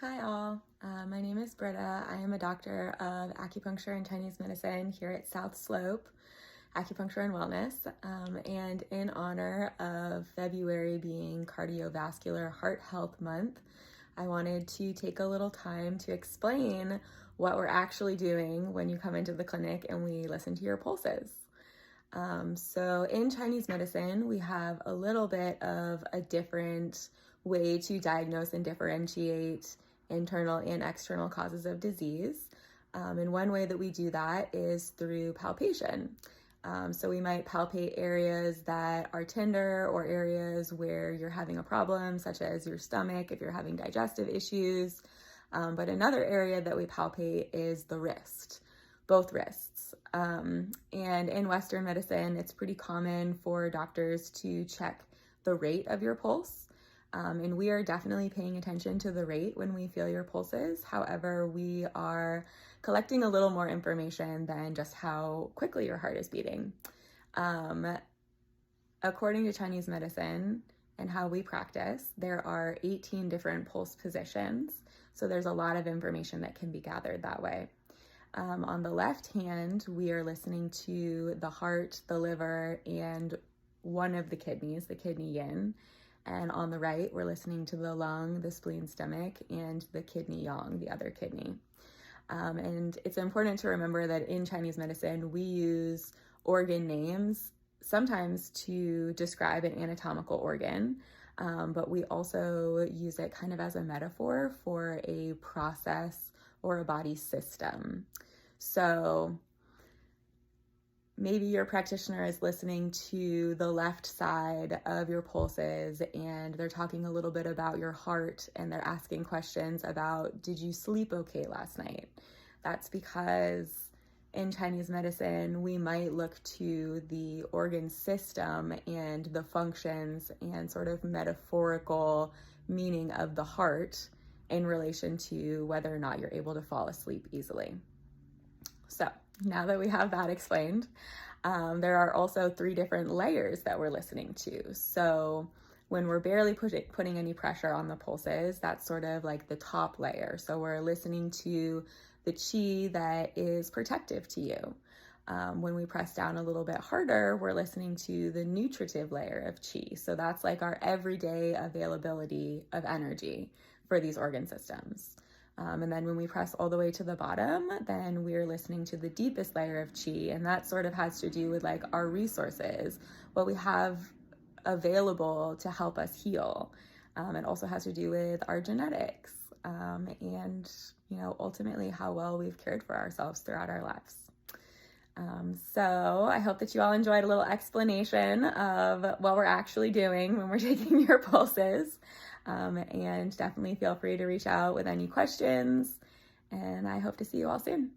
Hi all, my name is Britta. I am a doctor of acupuncture and Chinese medicine here at South Slope Acupuncture and Wellness. And in honor of February being Cardiovascular Heart Health Month, I wanted to take a little time to explain what we're actually doing when you come into the clinic and we listen to your pulses. So in Chinese medicine, we have a little bit of a different way to diagnose and differentiate internal and external causes of disease. And one way that we do that is through palpation. So we might palpate areas that are tender or areas where you're having a problem, such as your stomach, if you're having digestive issues. But another area that we palpate is the wrist, both wrists. And in Western medicine, it's pretty common for doctors to check the rate of your pulse. And we are definitely paying attention to the rate when we feel your pulses. However, we are collecting a little more information than just how quickly your heart is beating. According to Chinese medicine and how we practice, there are 18 different pulse positions. So there's a lot of information that can be gathered that way. On the left hand, we are listening to the heart, the liver, and one of the kidneys, the kidney yin. And on the right, we're listening to the lung, the spleen, stomach, and the kidney yang, the other kidney. And it's important to remember that in Chinese medicine, we use organ names sometimes to describe an anatomical organ, but we also use it kind of as a metaphor for a process or a body system. So maybe your practitioner is listening to the left side of your pulses and they're talking a little bit about your heart and they're asking questions about, did you sleep okay last night? That's because in Chinese medicine, we might look to the organ system and the functions and sort of metaphorical meaning of the heart in relation to whether or not you're able to fall asleep easily. So now that we have that explained, there are also 3 different layers that we're listening to. So when we're barely putting any pressure on the pulses, that's sort of like the top layer. So we're listening to the qi that is protective to you. When we press down a little bit harder, we're listening to the nutritive layer of qi. So that's like our everyday availability of energy for these organ systems. And then when we press all the way to the bottom, then we're listening to the deepest layer of qi, and that sort of has to do with like our resources, what we have available to help us heal. It also has to do with our genetics, and ultimately how well we've cared for ourselves throughout our lives. So I hope that you all enjoyed a little explanation of what we're actually doing when we're taking your pulses. And definitely feel free to reach out with any questions, and I hope to see you all soon.